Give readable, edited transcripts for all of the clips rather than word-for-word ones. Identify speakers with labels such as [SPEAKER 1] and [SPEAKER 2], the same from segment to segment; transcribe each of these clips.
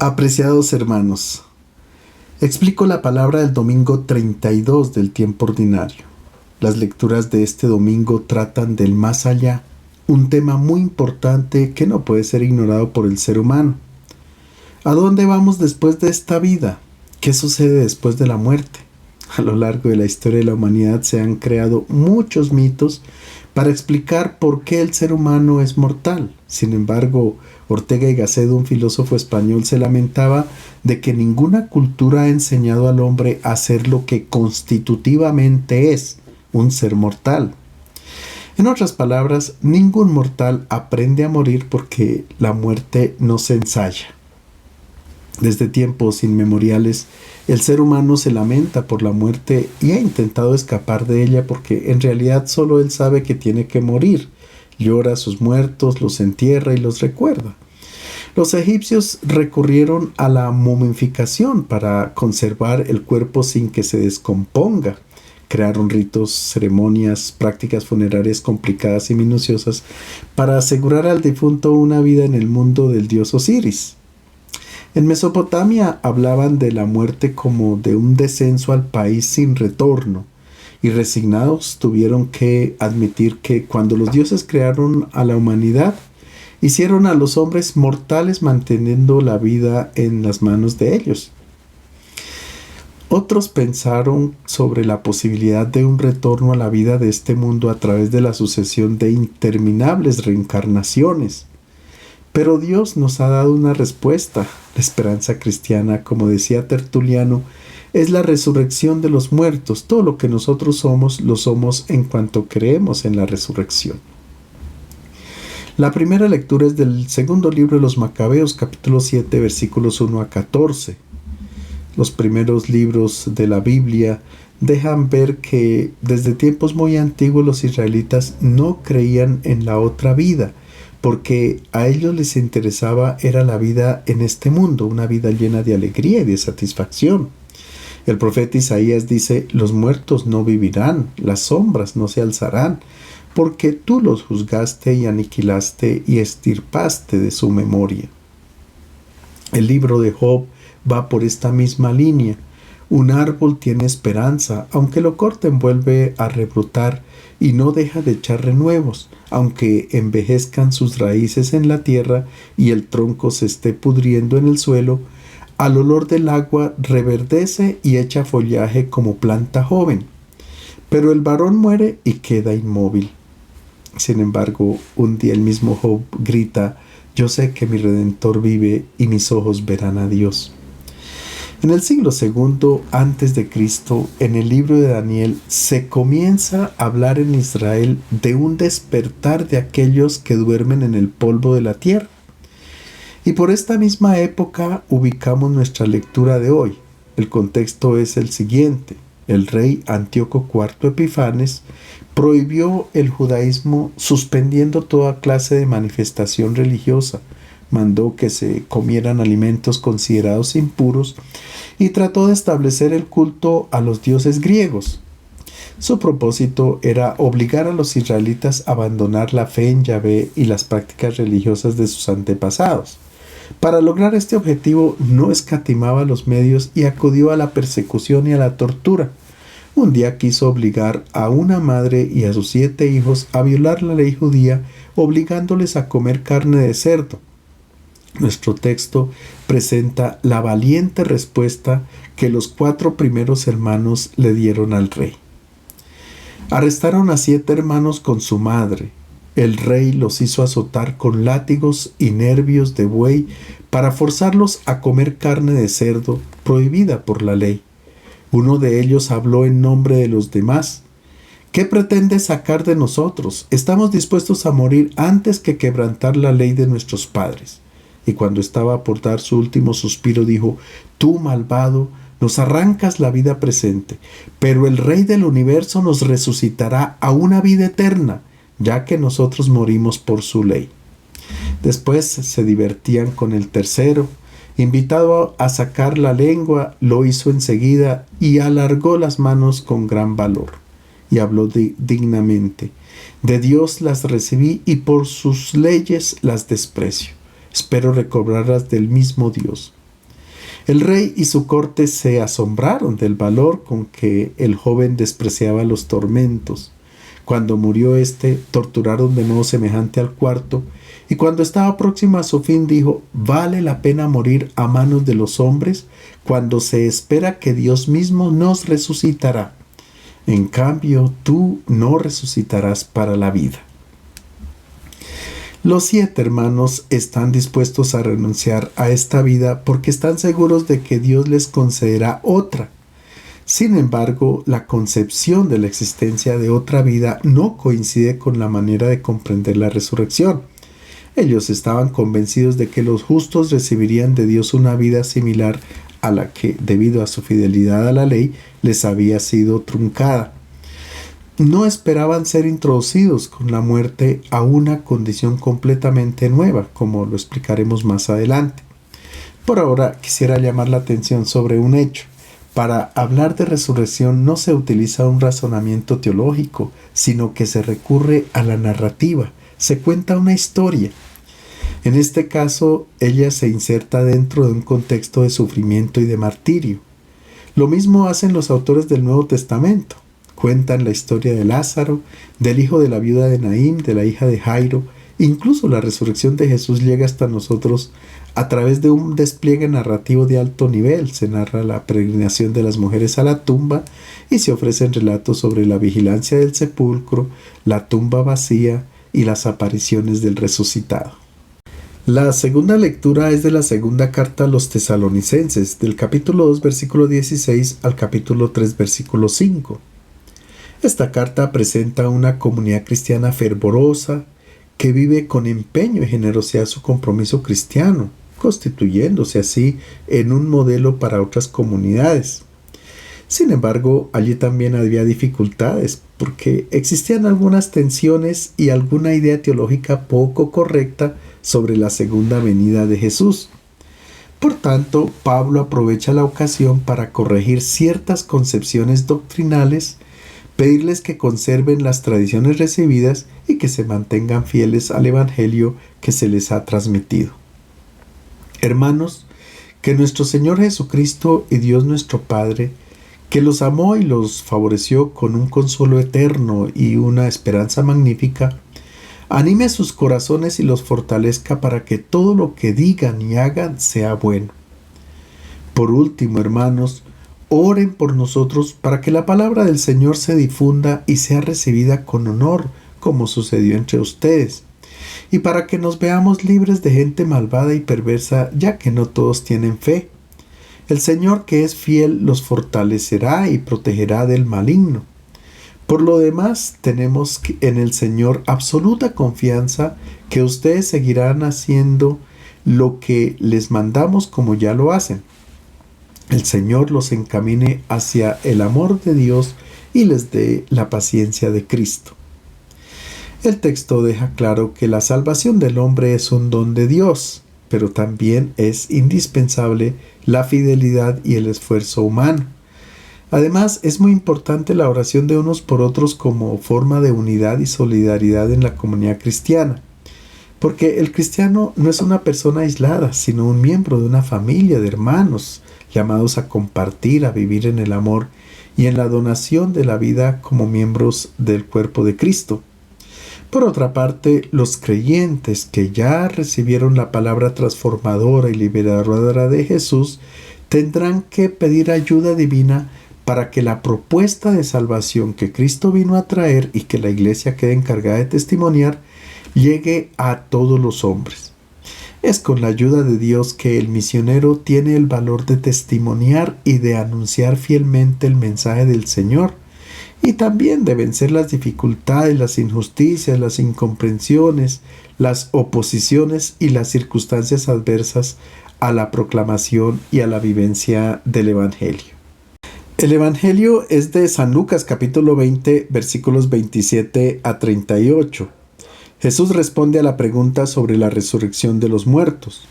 [SPEAKER 1] Apreciados hermanos, explico la palabra del domingo 32 del tiempo ordinario. Las lecturas de este domingo tratan del más allá, un tema muy importante que no puede ser ignorado por el ser humano. ¿A dónde vamos después de esta vida? ¿Qué sucede después de la muerte? A lo largo de la historia de la humanidad se han creado muchos mitos para explicar por qué el ser humano es mortal. Sin embargo, Ortega y Gasset, un filósofo español, se lamentaba de que ninguna cultura ha enseñado al hombre a ser lo que constitutivamente es, un ser mortal. En otras palabras, ningún mortal aprende a morir porque la muerte no se ensaya. Desde tiempos inmemoriales, el ser humano se lamenta por la muerte y ha intentado escapar de ella porque en realidad solo él sabe que tiene que morir. Llora a sus muertos, los entierra y los recuerda. Los egipcios recurrieron a la momificación para conservar el cuerpo sin que se descomponga. Crearon ritos, ceremonias, prácticas funerarias complicadas y minuciosas para asegurar al difunto una vida en el mundo del dios Osiris. En Mesopotamia hablaban de la muerte como de un descenso al país sin retorno, y resignados tuvieron que admitir que cuando los dioses crearon a la humanidad, hicieron a los hombres mortales manteniendo la vida en las manos de ellos. Otros pensaron sobre la posibilidad de un retorno a la vida de este mundo a través de la sucesión de interminables reencarnaciones. Pero Dios nos ha dado una respuesta. La esperanza cristiana, como decía Tertuliano, es la resurrección de los muertos. Todo lo que nosotros somos, lo somos en cuanto creemos en la resurrección. La primera lectura es del segundo libro de los Macabeos, capítulo 7, versículos 1 a 14. Los primeros libros de la Biblia dejan ver que desde tiempos muy antiguos los israelitas no creían en la otra vida, porque a ellos les interesaba era la vida en este mundo, una vida llena de alegría y de satisfacción. El profeta Isaías dice: los muertos no vivirán, las sombras no se alzarán, porque tú los juzgaste y aniquilaste y extirpaste de su memoria. El libro de Job va por esta misma línea. Un árbol tiene esperanza, aunque lo corten vuelve a rebrotar y no deja de echar renuevos, aunque envejezcan sus raíces en la tierra y el tronco se esté pudriendo en el suelo, al olor del agua reverdece y echa follaje como planta joven. Pero el varón muere y queda inmóvil. Sin embargo, un día el mismo Job grita: yo sé que mi Redentor vive y mis ojos verán a Dios. En el siglo II antes de Cristo, en el libro de Daniel, se comienza a hablar en Israel de un despertar de aquellos que duermen en el polvo de la tierra. Y por esta misma época ubicamos nuestra lectura de hoy. El contexto es el siguiente: el rey Antíoco IV Epifanes prohibió el judaísmo suspendiendo toda clase de manifestación religiosa, mandó que se comieran alimentos considerados impuros y trató de establecer el culto a los dioses griegos. Su propósito era obligar a los israelitas a abandonar la fe en Yahvé y las prácticas religiosas de sus antepasados. Para lograr este objetivo no escatimaba los medios y acudió a la persecución y a la tortura. Un día quiso obligar a una madre y a sus 7 hijos a violar la ley judía, obligándoles a comer carne de cerdo. Nuestro texto presenta la valiente respuesta que los 4 primeros hermanos le dieron al rey. Arrestaron a 7 hermanos con su madre. El rey los hizo azotar con látigos y nervios de buey para forzarlos a comer carne de cerdo prohibida por la ley. Uno de ellos habló en nombre de los demás. ¿Qué pretendes sacar de nosotros? Estamos dispuestos a morir antes que quebrantar la ley de nuestros padres. Y cuando estaba por dar su último suspiro dijo: tú, malvado, nos arrancas la vida presente, pero el Rey del universo nos resucitará a una vida eterna, ya que nosotros morimos por su ley. Después se divertían con el tercero. Invitado a sacar la lengua, lo hizo enseguida y alargó las manos con gran valor. Y habló dignamente: de Dios las recibí y por sus leyes las desprecio. Espero recobrarlas del mismo Dios. El rey y su corte se asombraron del valor con que el joven despreciaba los tormentos. Cuando murió éste, torturaron de modo semejante al cuarto, y cuando estaba próximo a su fin dijo: «¿Vale la pena morir a manos de los hombres cuando se espera que Dios mismo nos resucitará? En cambio, tú no resucitarás para la vida». Los 7 hermanos están dispuestos a renunciar a esta vida porque están seguros de que Dios les concederá otra. Sin embargo, la concepción de la existencia de otra vida no coincide con la manera de comprender la resurrección. Ellos estaban convencidos de que los justos recibirían de Dios una vida similar a la que, debido a su fidelidad a la ley, les había sido truncada. No esperaban ser introducidos con la muerte a una condición completamente nueva, como lo explicaremos más adelante. Por ahora quisiera llamar la atención sobre un hecho. Para hablar de resurrección no se utiliza un razonamiento teológico, sino que se recurre a la narrativa, se cuenta una historia. En este caso, ella se inserta dentro de un contexto de sufrimiento y de martirio. Lo mismo hacen los autores del Nuevo Testamento. Cuentan la historia de Lázaro, del hijo de la viuda de Naín, de la hija de Jairo. Incluso la resurrección de Jesús llega hasta nosotros a través de un despliegue narrativo de alto nivel. Se narra la peregrinación de las mujeres a la tumba y se ofrecen relatos sobre la vigilancia del sepulcro, la tumba vacía y las apariciones del resucitado. La segunda lectura es de la segunda carta a los Tesalonicenses, del capítulo 2, versículo 16 al capítulo 3, versículo 5. Esta carta presenta una comunidad cristiana fervorosa que vive con empeño y generosidad su compromiso cristiano, constituyéndose así en un modelo para otras comunidades. Sin embargo, allí también había dificultades, porque existían algunas tensiones y alguna idea teológica poco correcta sobre la segunda venida de Jesús. Por tanto, Pablo aprovecha la ocasión para corregir ciertas concepciones doctrinales, pedirles que conserven las tradiciones recibidas y que se mantengan fieles al Evangelio que se les ha transmitido. Hermanos, que nuestro Señor Jesucristo y Dios nuestro Padre, que los amó y los favoreció con un consuelo eterno y una esperanza magnífica, anime sus corazones y los fortalezca para que todo lo que digan y hagan sea bueno. Por último, hermanos, oren por nosotros para que la palabra del Señor se difunda y sea recibida con honor, como sucedió entre ustedes, y para que nos veamos libres de gente malvada y perversa, ya que no todos tienen fe. El Señor, que es fiel, los fortalecerá y protegerá del maligno. Por lo demás, tenemos en el Señor absoluta confianza que ustedes seguirán haciendo lo que les mandamos como ya lo hacen. El Señor los encamine hacia el amor de Dios y les dé la paciencia de Cristo. El texto deja claro que la salvación del hombre es un don de Dios, pero también es indispensable la fidelidad y el esfuerzo humano. Además, es muy importante la oración de unos por otros como forma de unidad y solidaridad en la comunidad cristiana, porque el cristiano no es una persona aislada, sino un miembro de una familia de hermanos, llamados a compartir, a vivir en el amor y en la donación de la vida como miembros del cuerpo de Cristo. Por otra parte, los creyentes que ya recibieron la palabra transformadora y liberadora de Jesús tendrán que pedir ayuda divina para que la propuesta de salvación que Cristo vino a traer y que la Iglesia quede encargada de testimoniar llegue a todos los hombres. Es con la ayuda de Dios que el misionero tiene el valor de testimoniar y de anunciar fielmente el mensaje del Señor, y también de vencer las dificultades, las injusticias, las incomprensiones, las oposiciones y las circunstancias adversas a la proclamación y a la vivencia del Evangelio. El Evangelio es de San Lucas capítulo 20 versículos 27 a 38. Jesús responde a la pregunta sobre la resurrección de los muertos.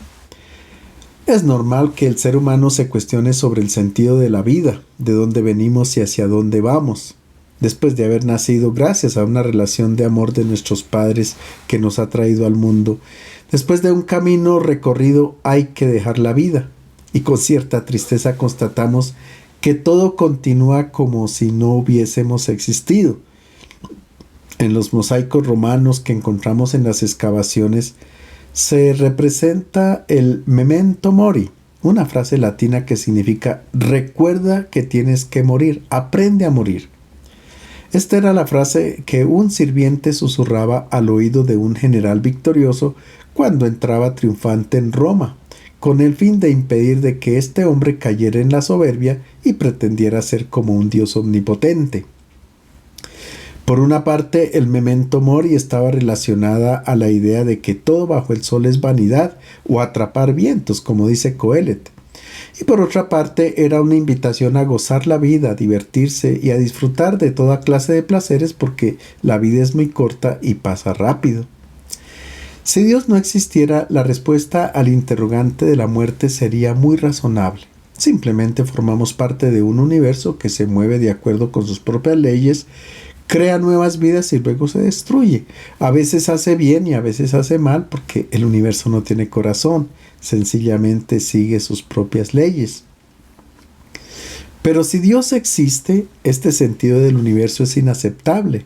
[SPEAKER 1] Es normal que el ser humano se cuestione sobre el sentido de la vida, de dónde venimos y hacia dónde vamos. Después de haber nacido gracias a una relación de amor de nuestros padres que nos ha traído al mundo, después de un camino recorrido hay que dejar la vida. y con cierta tristeza constatamos que todo continúa como si no hubiésemos existido. En los mosaicos romanos que encontramos en las excavaciones se representa el memento mori, una frase latina que significa recuerda que tienes que morir, aprende a morir. Esta era la frase que un sirviente susurraba al oído de un general victorioso cuando entraba triunfante en Roma, con el fin de impedir de que este hombre cayera en la soberbia y pretendiera ser como un dios omnipotente. Por una parte, el memento mori estaba relacionada a la idea de que todo bajo el sol es vanidad o atrapar vientos, como dice Coelet. Y por otra parte, era una invitación a gozar la vida, a divertirse y a disfrutar de toda clase de placeres porque la vida es muy corta y pasa rápido. Si Dios no existiera, la respuesta al interrogante de la muerte sería muy razonable. Simplemente formamos parte de un universo que se mueve de acuerdo con sus propias leyes, crea nuevas vidas y luego se destruye. A veces hace bien y a veces hace mal porque el universo no tiene corazón, sencillamente sigue sus propias leyes. Pero si Dios existe, este sentido del universo es inaceptable,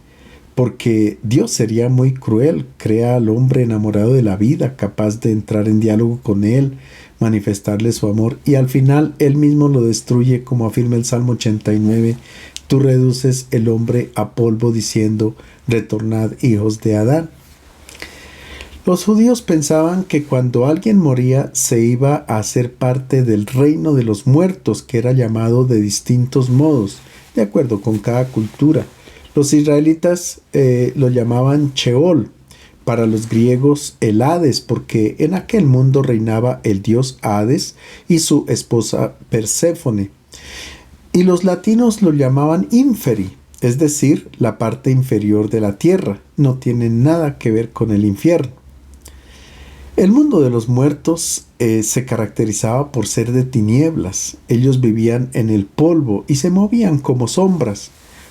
[SPEAKER 1] porque Dios sería muy cruel, crea al hombre enamorado de la vida, capaz de entrar en diálogo con él, manifestarle su amor y al final él mismo lo destruye, como afirma el Salmo 89. Tú reduces el hombre a polvo diciendo, retornad hijos de Adán. Los judíos pensaban que cuando alguien moría se iba a ser parte del reino de los muertos, que era llamado de distintos modos, de acuerdo con cada cultura. Los israelitas lo llamaban Sheol, para los griegos el Hades, porque en aquel mundo reinaba el dios Hades y su esposa Perséfone. Y los latinos lo llamaban inferi, es decir, la parte inferior de la tierra. No tiene nada que ver con el infierno. El mundo de los muertos se caracterizaba por ser de tinieblas. Ellos vivían en el polvo y se movían como sombras.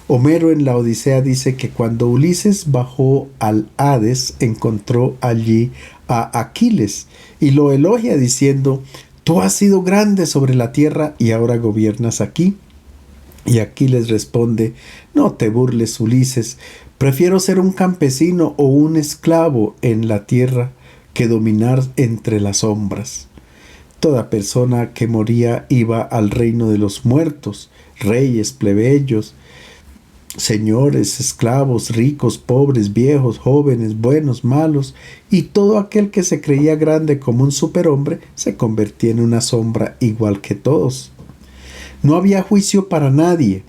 [SPEAKER 1] Homero en la Odisea dice que cuando Ulises bajó al Hades encontró allí a Aquiles y lo elogia diciendo, tú has sido grande sobre la tierra y ahora gobiernas aquí. Y Aquiles responde, no te burles, Ulises, prefiero ser un campesino o un esclavo en la tierra que dominar entre las sombras. Toda persona que moría iba al reino de los muertos, reyes, plebeyos, señores, esclavos, ricos, pobres, viejos, jóvenes, buenos, malos, y todo aquel que se creía grande como un superhombre se convertía en una sombra igual que todos. No había juicio para nadie,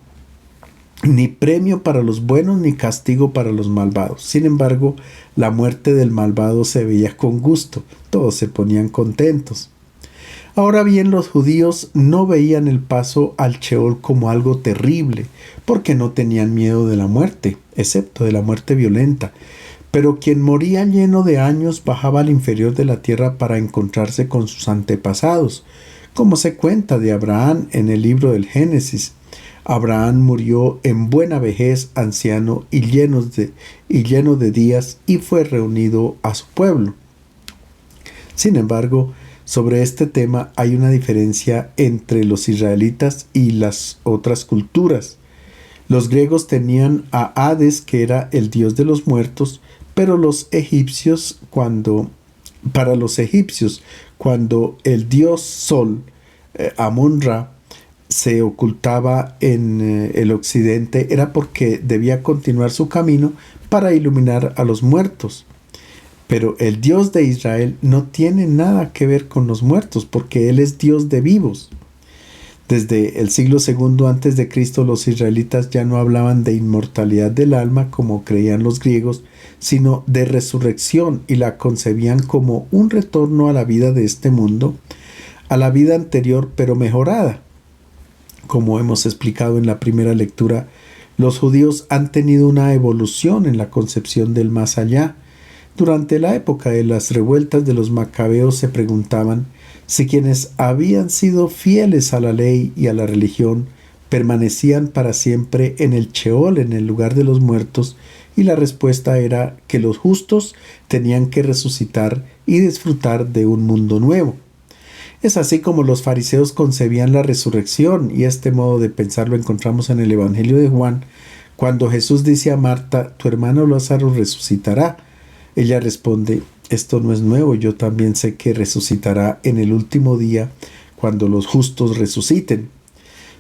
[SPEAKER 1] ni premio para los buenos, ni castigo para los malvados. Sin embargo, la muerte del malvado se veía con gusto, todos se ponían contentos. Ahora bien, los judíos no veían el paso al Sheol como algo terrible, porque no tenían miedo de la muerte, excepto de la muerte violenta. Pero quien moría lleno de años bajaba al inferior de la tierra para encontrarse con sus antepasados, como se cuenta de Abraham en el libro del Génesis. Abraham murió en buena vejez, anciano y lleno de días, y fue reunido a su pueblo. Sin embargo, sobre este tema hay una diferencia entre los israelitas y las otras culturas. Los griegos tenían a Hades, que era el dios de los muertos, pero para los egipcios, cuando el dios Sol, Amon-Ra, se ocultaba en el occidente, era porque debía continuar su camino para iluminar a los muertos. Pero el Dios de Israel no tiene nada que ver con los muertos, porque Él es Dios de vivos. Desde el siglo II a.C., los israelitas ya no hablaban de inmortalidad del alma como creían los griegos, sino de resurrección, y la concebían como un retorno a la vida de este mundo, a la vida anterior pero mejorada. Como hemos explicado en la primera lectura, los judíos han tenido una evolución en la concepción del más allá. Durante la época de las revueltas de los macabeos se preguntaban si quienes habían sido fieles a la ley y a la religión permanecían para siempre en el Sheol, en el lugar de los muertos, y la respuesta era que los justos tenían que resucitar y disfrutar de un mundo nuevo. Es así como los fariseos concebían la resurrección, y este modo de pensar lo encontramos en el Evangelio de Juan, cuando Jesús dice a Marta: tu hermano Lázaro resucitará. Ella responde: esto no es nuevo, yo también sé que resucitará en el último día, cuando los justos resuciten.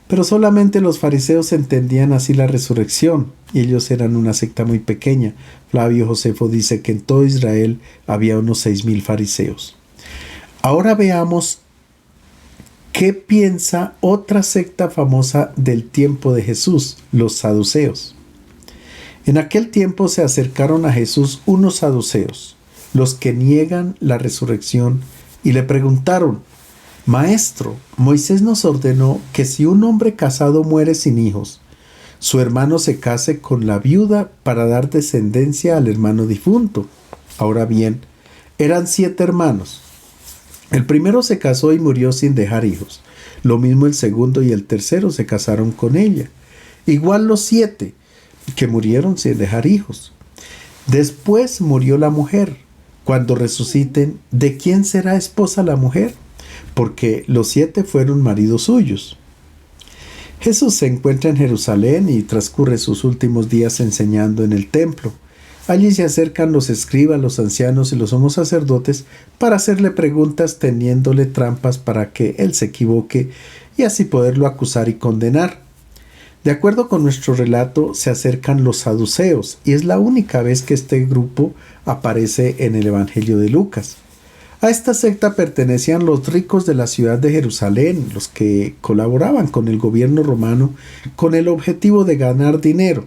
[SPEAKER 1] Pero solamente los fariseos entendían así la resurrección, y ellos eran una secta muy pequeña. Flavio Josefo dice que en todo Israel había unos 6,000 fariseos. Ahora veamos qué piensa otra secta famosa del tiempo de Jesús, los saduceos. En aquel tiempo se acercaron a Jesús unos saduceos, los que niegan la resurrección, y le preguntaron: Maestro, Moisés nos ordenó que si un hombre casado muere sin hijos, su hermano se case con la viuda para dar descendencia al hermano difunto. Ahora bien, eran 7 hermanos. El primero se casó y murió sin dejar hijos. Lo mismo el segundo y el tercero se casaron con ella. Igual los 7 que murieron sin dejar hijos. Después murió la mujer. Cuando resuciten, ¿de quién será esposa la mujer? Porque los 7 fueron maridos suyos. Jesús se encuentra en Jerusalén y transcurre sus últimos días enseñando en el templo. Allí se acercan los escribas, los ancianos y los sumos sacerdotes para hacerle preguntas, teniéndole trampas para que él se equivoque y así poderlo acusar y condenar. De acuerdo con nuestro relato, se acercan los saduceos, y es la única vez que este grupo aparece en el Evangelio de Lucas. A esta secta pertenecían los ricos de la ciudad de Jerusalén, los que colaboraban con el gobierno romano con el objetivo de ganar dinero.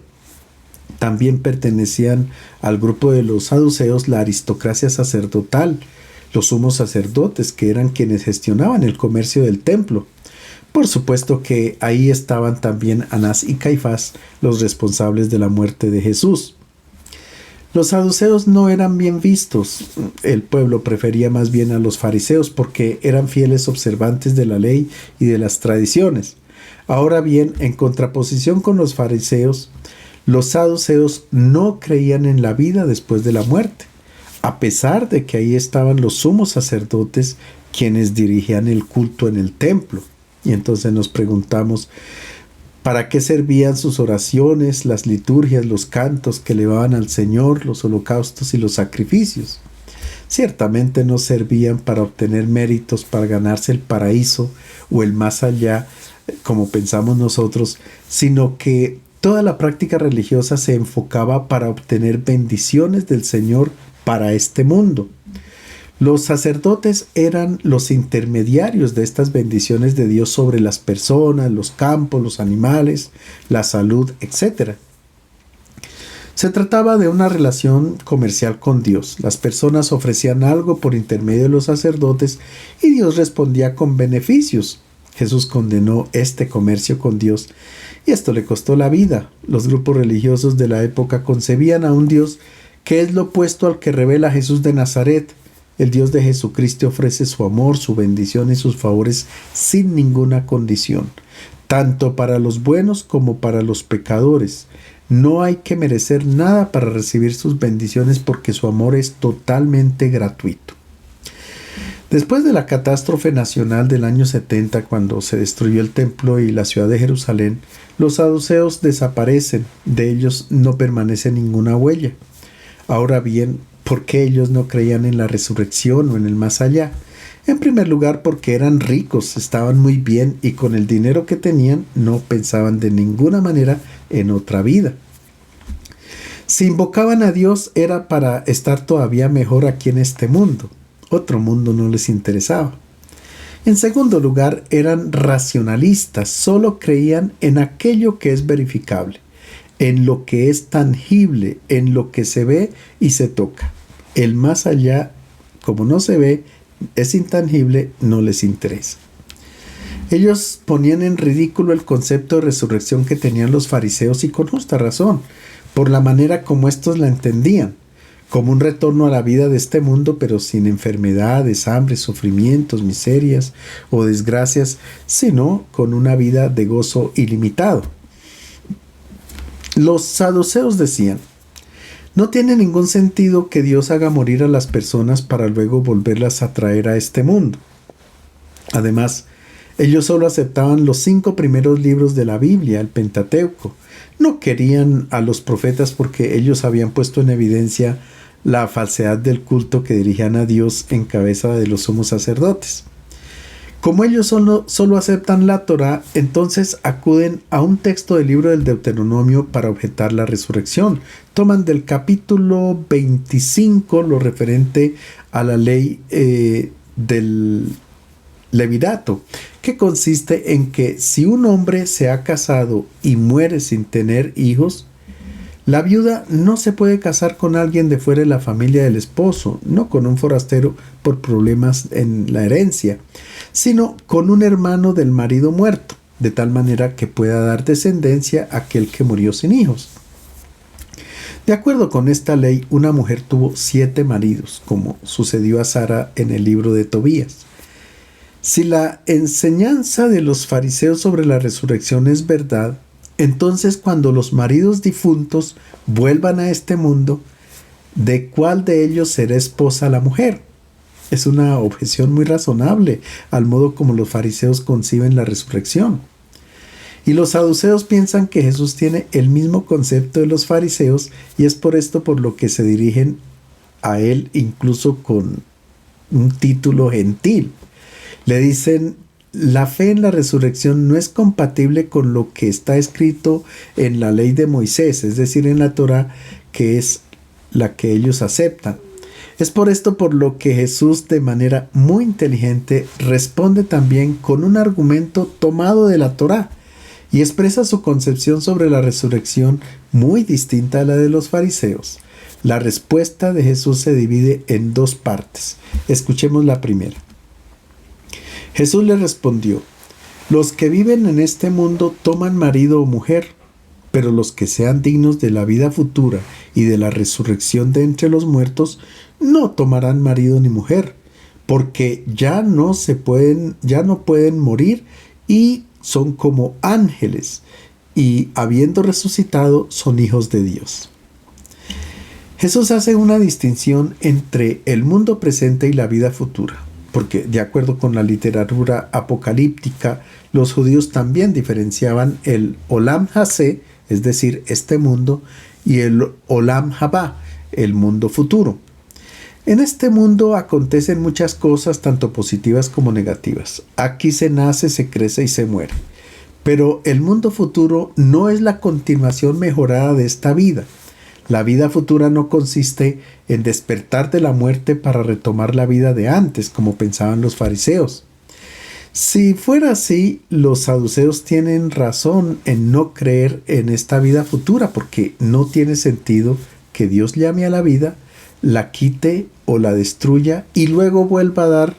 [SPEAKER 1] También pertenecían al grupo de los saduceos la aristocracia sacerdotal, los sumos sacerdotes, que eran quienes gestionaban el comercio del templo. Por supuesto que ahí estaban también Anás y Caifás, los responsables de la muerte de Jesús. Los saduceos no eran bien vistos. El pueblo prefería más bien a los fariseos porque eran fieles observantes de la ley y de las tradiciones. Ahora bien, en contraposición con los fariseos, los saduceos no creían en la vida después de la muerte, a pesar de que ahí estaban los sumos sacerdotes quienes dirigían el culto en el templo. Y entonces nos preguntamos, ¿para qué servían sus oraciones, las liturgias, los cantos que elevaban al Señor, los holocaustos y los sacrificios? Ciertamente no servían para obtener méritos, para ganarse el paraíso o el más allá, como pensamos nosotros, sino que toda la práctica religiosa se enfocaba para obtener bendiciones del Señor para este mundo. Los sacerdotes eran los intermediarios de estas bendiciones de Dios sobre las personas, los campos, los animales, la salud, etc. Se trataba de una relación comercial con Dios. Las personas ofrecían algo por intermedio de los sacerdotes y Dios respondía con beneficios. Jesús condenó este comercio con Dios y esto le costó la vida. Los grupos religiosos de la época concebían a un Dios que es lo opuesto al que revela Jesús de Nazaret. El Dios de Jesucristo ofrece su amor, su bendición y sus favores sin ninguna condición, tanto para los buenos como para los pecadores. No hay que merecer nada para recibir sus bendiciones porque su amor es totalmente gratuito. Después de la catástrofe nacional del año 70, cuando se destruyó el templo y la ciudad de Jerusalén, los saduceos desaparecen, de ellos no permanece ninguna huella. Ahora bien, ¿por qué ellos no creían en la resurrección o en el más allá? En primer lugar, porque eran ricos, estaban muy bien y con el dinero que tenían no pensaban de ninguna manera en otra vida. Si invocaban a Dios era para estar todavía mejor aquí en este mundo. Otro mundo no les interesaba. En segundo lugar, eran racionalistas, solo creían en aquello que es verificable, en lo que es tangible, en lo que se ve y se toca. El más allá, como no se ve, es intangible, no les interesa. Ellos ponían en ridículo el concepto de resurrección que tenían los fariseos y con justa razón, por la manera como estos la entendían, como un retorno a la vida de este mundo, pero sin enfermedades, hambre, sufrimientos, miserias o desgracias, sino con una vida de gozo ilimitado. Los saduceos decían: no tiene ningún sentido que Dios haga morir a las personas para luego volverlas a traer a este mundo. Además, ellos solo aceptaban los 5 primeros libros de la Biblia, el Pentateuco. No querían a los profetas porque ellos habían puesto en evidencia la falsedad del culto que dirigían a Dios en cabeza de los sumos sacerdotes. Como ellos solo aceptan la Torá, entonces acuden a un texto del libro del Deuteronomio para objetar la resurrección. Toman del capítulo 25 lo referente a la ley del levirato, que consiste en que si un hombre se ha casado y muere sin tener hijos, la viuda no se puede casar con alguien de fuera de la familia del esposo, no con un forastero por problemas en la herencia, sino con un hermano del marido muerto, de tal manera que pueda dar descendencia a aquel que murió sin hijos. De acuerdo con esta ley, una mujer tuvo 7 maridos, como sucedió a Sara en el libro de Tobías. Si la enseñanza de los fariseos sobre la resurrección es verdad, entonces cuando los maridos difuntos vuelvan a este mundo, ¿de cuál de ellos será esposa la mujer? Es una objeción muy razonable al modo como los fariseos conciben la resurrección. Y los saduceos piensan que Jesús tiene el mismo concepto de los fariseos y es por esto por lo que se dirigen a él incluso con un título gentil. Le dicen: la fe en la resurrección no es compatible con lo que está escrito en la ley de Moisés, es decir, en la Torá, que es la que ellos aceptan. Es por esto por lo que Jesús, de manera muy inteligente, responde también con un argumento tomado de la Torá y expresa su concepción sobre la resurrección muy distinta a la de los fariseos. La respuesta de Jesús se divide en 2 partes. Escuchemos la primera. Jesús le respondió: los que viven en este mundo toman marido o mujer, pero los que sean dignos de la vida futura y de la resurrección de entre los muertos no tomarán marido ni mujer, porque ya no pueden morir y son como ángeles, y habiendo resucitado son hijos de Dios. Jesús hace una distinción entre el mundo presente y la vida futura, porque de acuerdo con la literatura apocalíptica, los judíos también diferenciaban el Olam Hazé, es decir, este mundo, y el Olam Habá, el mundo futuro. En este mundo acontecen muchas cosas, tanto positivas como negativas. Aquí se nace, se crece y se muere. Pero el mundo futuro no es la continuación mejorada de esta vida. La vida futura no consiste en despertar de la muerte para retomar la vida de antes, como pensaban los fariseos. Si fuera así, los saduceos tienen razón en no creer en esta vida futura, porque no tiene sentido que Dios llame a la vida, la quite o la destruya y luego vuelva a dar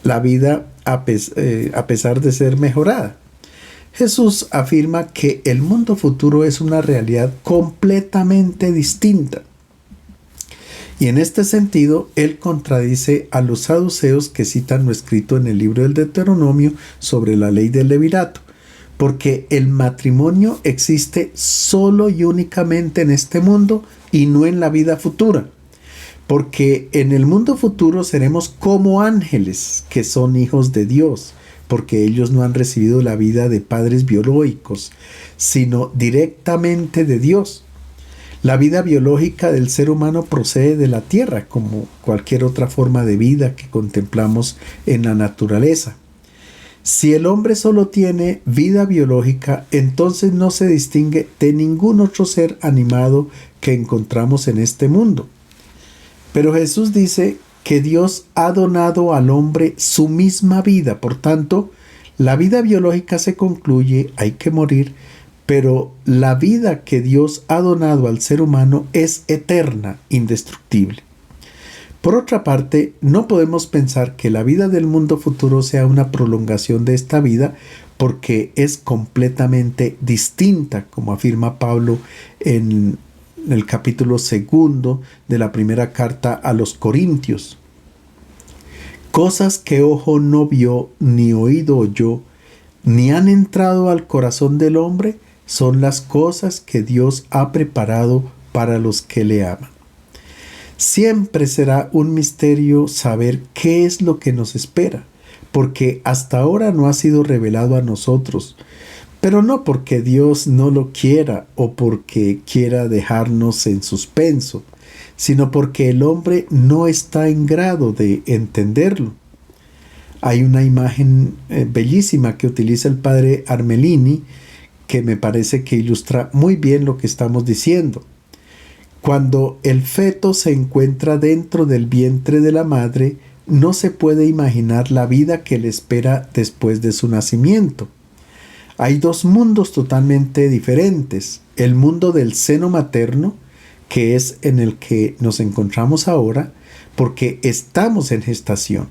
[SPEAKER 1] la vida a pesar de ser mejorada. Jesús afirma que el mundo futuro es una realidad completamente distinta. Y en este sentido, él contradice a los saduceos que citan lo escrito en el libro del Deuteronomio sobre la ley del levirato, porque el matrimonio existe solo y únicamente en este mundo y no en la vida futura. Porque en el mundo futuro seremos como ángeles que son hijos de Dios, porque ellos no han recibido la vida de padres biológicos, sino directamente de Dios. La vida biológica del ser humano procede de la tierra, como cualquier otra forma de vida que contemplamos en la naturaleza. Si el hombre solo tiene vida biológica, entonces no se distingue de ningún otro ser animado que encontramos en este mundo. Pero Jesús dice que Dios ha donado al hombre su misma vida. Por tanto, la vida biológica se concluye, hay que morir, pero la vida que Dios ha donado al ser humano es eterna, indestructible. Por otra parte, no podemos pensar que la vida del mundo futuro sea una prolongación de esta vida, porque es completamente distinta, como afirma Pablo en el capítulo 2 de la primera carta a los Corintios. Cosas que ojo no vio, ni oído oyó, ni han entrado al corazón del hombre, son las cosas que Dios ha preparado para los que le aman. Siempre será un misterio saber qué es lo que nos espera, porque hasta ahora no ha sido revelado a nosotros, pero no porque Dios no lo quiera o porque quiera dejarnos en suspenso, sino porque el hombre no está en grado de entenderlo. Hay una imagen bellísima que utiliza el padre Armelini que me parece que ilustra muy bien lo que estamos diciendo. Cuando el feto se encuentra dentro del vientre de la madre, no se puede imaginar la vida que le espera después de su nacimiento. Hay dos mundos totalmente diferentes. El mundo del seno materno, que es en el que nos encontramos ahora, porque estamos en gestación.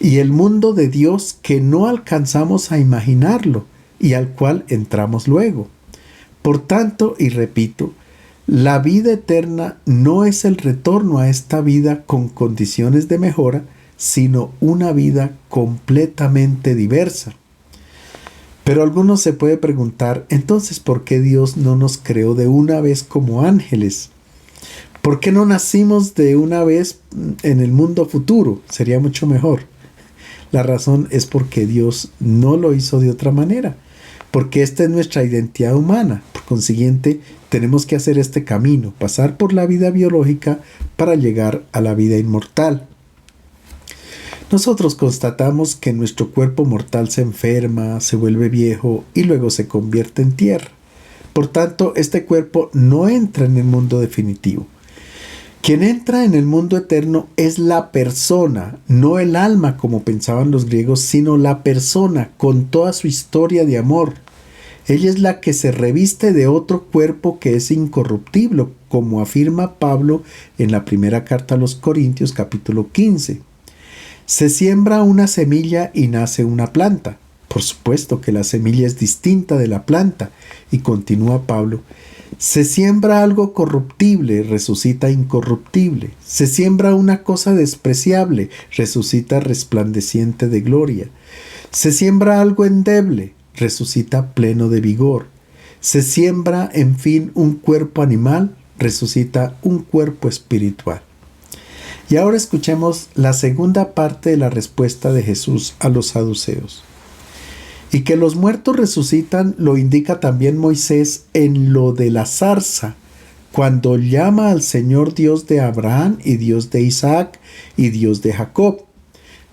[SPEAKER 1] Y el mundo de Dios que no alcanzamos a imaginarlo y al cual entramos luego. Por tanto, y repito, la vida eterna no es el retorno a esta vida con condiciones de mejora, sino una vida completamente diversa. Pero algunos se puede preguntar, entonces, ¿por qué Dios no nos creó de una vez como ángeles? ¿Por qué no nacimos de una vez en el mundo futuro? Sería mucho mejor. La razón es porque Dios no lo hizo de otra manera, porque esta es nuestra identidad humana. Por consiguiente, tenemos que hacer este camino, pasar por la vida biológica para llegar a la vida inmortal. Nosotros constatamos que nuestro cuerpo mortal se enferma, se vuelve viejo y luego se convierte en tierra. Por tanto, este cuerpo no entra en el mundo definitivo. Quien entra en el mundo eterno es la persona, no el alma como pensaban los griegos, sino la persona con toda su historia de amor. Ella es la que se reviste de otro cuerpo que es incorruptible, como afirma Pablo en la primera carta a los Corintios capítulo 15. Se siembra una semilla y nace una planta. Por supuesto que la semilla es distinta de la planta, y continúa Pablo. Se siembra algo corruptible, resucita incorruptible. Se siembra una cosa despreciable, resucita resplandeciente de gloria. Se siembra algo endeble, resucita pleno de vigor. Se siembra, en fin, un cuerpo animal, resucita un cuerpo espiritual. Y ahora escuchemos la segunda parte de la respuesta de Jesús a los saduceos. Y que los muertos resucitan lo indica también Moisés en lo de la zarza, cuando llama al Señor Dios de Abraham y Dios de Isaac y Dios de Jacob.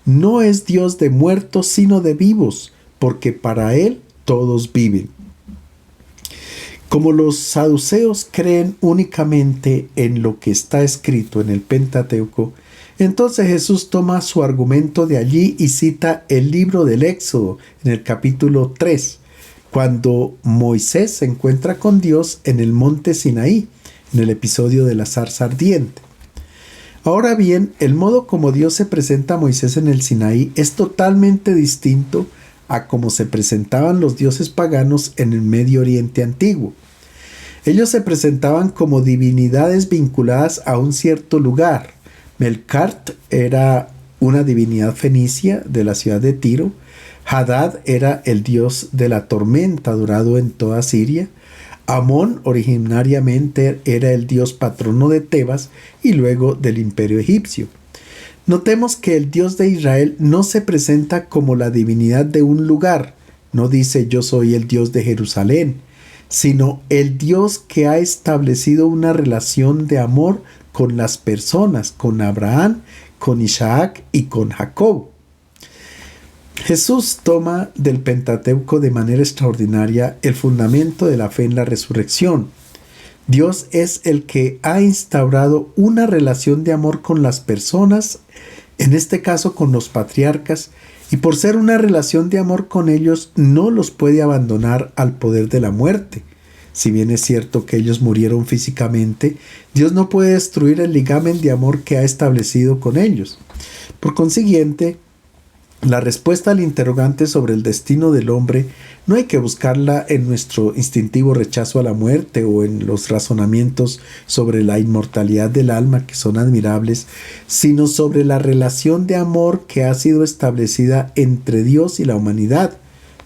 [SPEAKER 1] No es Dios de muertos sino de vivos, porque para Él todos viven. Como los saduceos creen únicamente en lo que está escrito en el Pentateuco, entonces Jesús toma su argumento de allí y cita el libro del Éxodo en el capítulo 3, cuando Moisés se encuentra con Dios en el monte Sinaí, en el episodio de la zarza ardiente. Ahora bien, el modo como Dios se presenta a Moisés en el Sinaí es totalmente distinto a cómo se presentaban los dioses paganos en el Medio Oriente antiguo. Ellos se presentaban como divinidades vinculadas a un cierto lugar. Melkart era una divinidad fenicia de la ciudad de Tiro. Hadad era el dios de la tormenta adorado en toda Siria. Amón originariamente era el dios patrono de Tebas y luego del imperio egipcio. Notemos que el Dios de Israel no se presenta como la divinidad de un lugar, no dice yo soy el Dios de Jerusalén, sino el Dios que ha establecido una relación de amor con las personas, con Abraham, con Isaac y con Jacob. Jesús toma del Pentateuco de manera extraordinaria el fundamento de la fe en la resurrección. Dios es el que ha instaurado una relación de amor con las personas, en este caso con los patriarcas, y por ser una relación de amor con ellos no los puede abandonar al poder de la muerte. Si bien es cierto que ellos murieron físicamente, Dios no puede destruir el ligamen de amor que ha establecido con ellos. Por consiguiente, la respuesta al interrogante sobre el destino del hombre no hay que buscarla en nuestro instintivo rechazo a la muerte o en los razonamientos sobre la inmortalidad del alma, que son admirables, sino sobre la relación de amor que ha sido establecida entre Dios y la humanidad.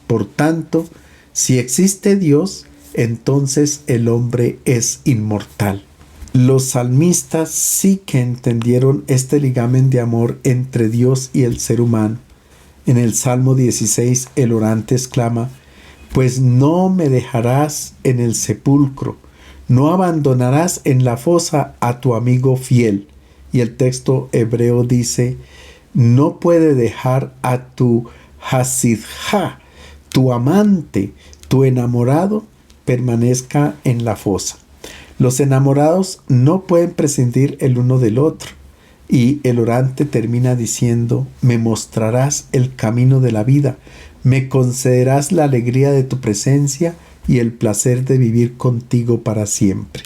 [SPEAKER 1] Por tanto, si existe Dios, entonces el hombre es inmortal. Los salmistas sí que entendieron este ligamen de amor entre Dios y el ser humano. En el Salmo 16 el orante exclama: pues no me dejarás en el sepulcro, no abandonarás en la fosa a tu amigo fiel. Y el texto hebreo dice: no puede dejar a tu hasidja, tu amante, tu enamorado, permanezca en la fosa. Los enamorados no pueden prescindir el uno del otro. Y el orante termina diciendo: me mostrarás el camino de la vida, me concederás la alegría de tu presencia y el placer de vivir contigo para siempre.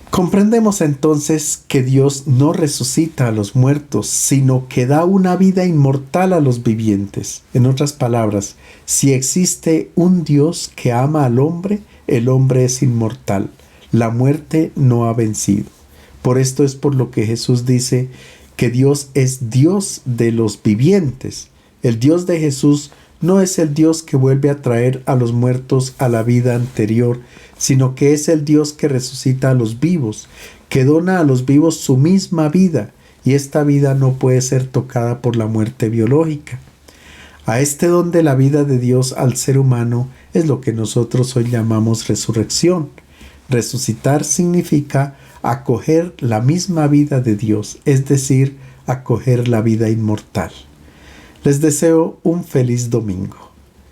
[SPEAKER 1] Comprendemos entonces que Dios no resucita a los muertos, sino que da una vida inmortal a los vivientes. En otras palabras, si existe un Dios que ama al hombre, el hombre es inmortal. La muerte no ha vencido. Por esto es por lo que Jesús dice que Dios es Dios de los vivientes. El Dios de Jesús no es el Dios que vuelve a traer a los muertos a la vida anterior, sino que es el Dios que resucita a los vivos, que dona a los vivos su misma vida, y esta vida no puede ser tocada por la muerte biológica. A este don de la vida de Dios al ser humano es lo que nosotros hoy llamamos resurrección. Resucitar significa acoger la misma vida de Dios, es decir, acoger la vida inmortal. Les deseo un feliz domingo.